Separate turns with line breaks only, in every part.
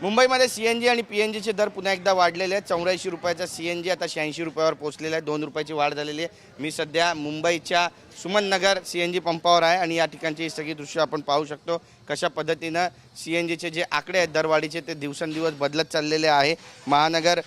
मुंबईमध्ये CNG आणि PNGचे दर पुन्हा एकदा वाढलेले आहेत। 84 रुपयाचा CNG आता 86 रुपयावर पोहोचलेला आहे। 2 रुपयाची वाढ झालेली आहे। मी सध्या मुंबईच्या सुमन नगर CNG पंपावर आहे आणि या ठिकाणची ही सगळी दृश्य आपण पाहू शकतो कशा पद्धतीने CNGचे जे आकडे आहेत दरवाढीचे ते दिवसेंदिवस बदलत चाललेले आहे। महानगर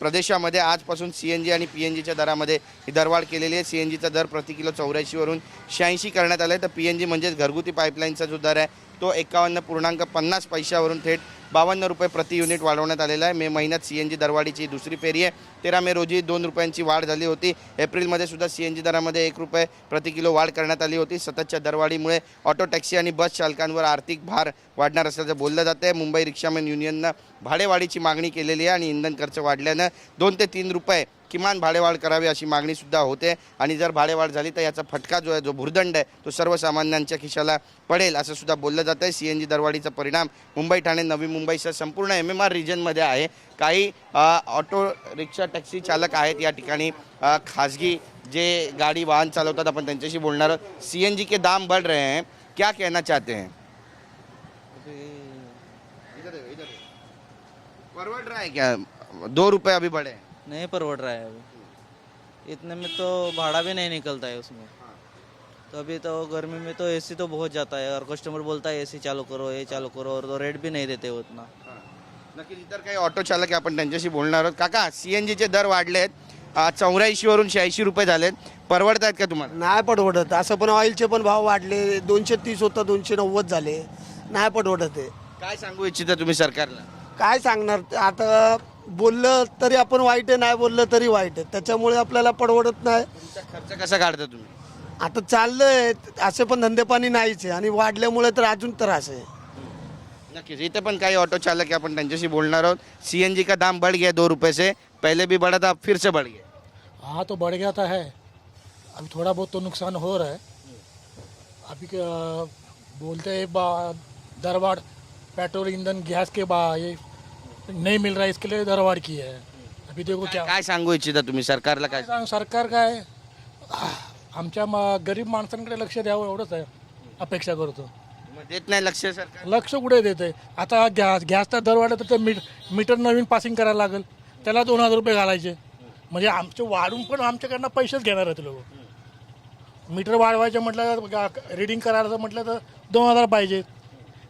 प्रदेशामध्ये आजपासून CNG आणि PNGच्या दरामध्ये ही दरवाढ केलेली आहे। CNGचा दर प्रति किलो 84 वरून 86 करण्यात आला आहे, तर PNG म्हणजेच घरगुती पाईपलाईनचा जो दर आहे तो 51.50 पैशावरून थेट 52 रुपये प्रति युनिट वाढवण्यात आलेला आहे। मे महिन्यात CNG दरवाढीची दुसरी फेरी आहे। 13 मे रोजी 2 रुपयांची वाढ झाली होती। एप्रिलमध्ये सुद्धा CNG दरामध्ये 1 रुपये प्रति किलो वाढ करण्यात आली होती। सततच्या दरवाढीमुळे ऑटो टॅक्सी आणि बस चालकांवर आर्थिक भार वाढणार असल्याचं बोललं जातं आहे। मुंबई रिक्षामॅन युनियननं भाडेवाढीची मागणी केलेली आहे आणि इंधन खर्च वाढल्यानं 2 ते 3 रुपये किमान भाडेवाढ करावी अशी मागणी सुद्धा होते आणि जर भाडेवाढ झाली तर याचा फटका जो आहे जो भुर्दंड आहे तो सर्वसामान्यांच्या खिशाला पडेल असं सुद्धा बोललं जातं आहे। CNG दरवाढीचा परिणाम मुंबई ठाणे नवी मुंबईसह संपूर्ण MMR रिजनमध्ये आहे। काही ऑटो रिक्षा टॅक्सी चालक आहेत या ठिकाणी, खाजगी जे गाड़ी वाहन चालवतात आपण त्यांच्याशी बोलणार आहोत। CNG के दाम बढ़ रहे हैं, क्या कहना चाहते हैं? परवड़ रहा है क्या? 2 रुपये अभी बढ़े?
नहीं परवड़ रहा है अभी, इतने में तो भाड़ा भी नहीं निकलता है उसमें। तो अभी तो गर्मी में तो AC तो बहुत जाता है और कस्टमर बोलता है AC चालू करो, ये चालू करो, और तो रेट भी नहीं देते उतना।
नक्कीच इतर काही ऑटो चालक आहे आपण त्यांच्याशी बोलणार आहोत। काका, CNGचे दर वाढले आहेत, 84 वरून 86 रुपये झालेत, परवडत आहेत का तुम्हाला?
नाही परवडत। असं पण ऑइलचे पण भाव वाढले, 230 होता 290 झाले, नाही परवडत आहे।
काय सांगू इच्छिता तुम्ही सरकारला?
काय सांगणार आता, बोललं तरी आपण वाईट आहे, नाही बोललं तरी वाईट आहे, त्याच्यामुळे आपल्याला परवडत नाही।
तुमचा खर्च कसा काढता तुम्ही?
आता चाललंय असे पण धंदेपाणी नाहीच आहे आणि वाढल्यामुळे तर अजून त्रास आहे।
नक्कीच इथे पण काही ऑटो चालक आहे आपण त्यांच्याशी बोलणार आहोत। CNG का दाम बढ़ गया 2 रुपये से, पहले भी बढ़ा था अब फिर से बढ़ गया।
हाँ तो बढ़ गया तो है, अभी थोड़ा बहुत तो नुकसान हो रहा है। अभी बोलते हैं दरबार पेट्रोल ईंधन गैस के ये नहीं मिल रहा है, इसके लिए दरबार की है। अभी देखो क्या
काय सांगू इच्छिता तुम्ही सरकारला? काय
सरकार काय आमच्या गरीब माणसांकडे लक्ष द्यावं एवढंच आहे, अपेक्षा करतो।
मग देत नाही लक्ष सरकार?
लक्ष कुठे देते? आता गॅसचा दर वाढत तर मीटर नवीन पासिंग करायला लागेल, त्याला 2000 रुपये घालायचे, म्हणजे आमचे वाढून पण आमच्याकडनं पैसेच घेणार आहेत लोक। मीटर वाढवायचे म्हटलं, रिडिंग करायचं म्हटलं तर 2000 पाहिजे,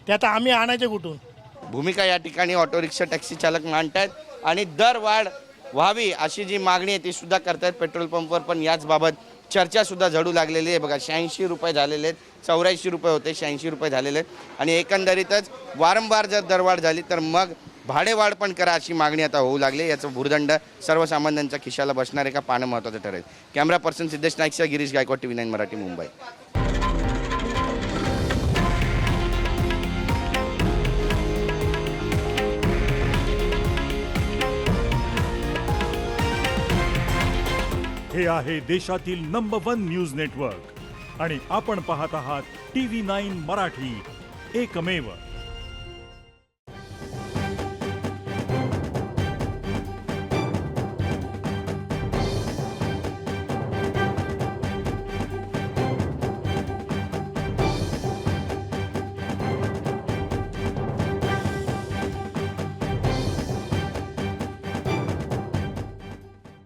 ते आता आम्ही आणायचे कुठून?
भूमिका या ठिकाणी ऑटो रिक्षा टॅक्सी चालक मांडतात आणि दर वाढ व्हावी अशी जी मागणी आहे ती सुद्धा करतात। पेट्रोल पंपवर पण याच बाबत चर्चा सुद्धा झडू लागलेली आहे। बघा 86 रुपये झालेले आहेत, 84 रुपये होते 86 रुपये झालेले आहेत आणि एकंदरीतच वारंवार जर दरवाढ झाली तर मग भाडेवाढ पण करा अशी मागणी आता होऊ लागली। याचं भुर्दंड सर्वसामान्यांच्या खिशाला बसणार आहे का पाहणं महत्त्वाचं ठरेल। कॅमेरा पर्सन सिद्धेश नाईकसह गिरीश गायकवाड, TV9 मराठी, मुंबई।
हे आहे देशातील नंबर 1 न्यूज नेटवर्क आणि आपण पाहत आहात TV9 मराठी, एकमेव।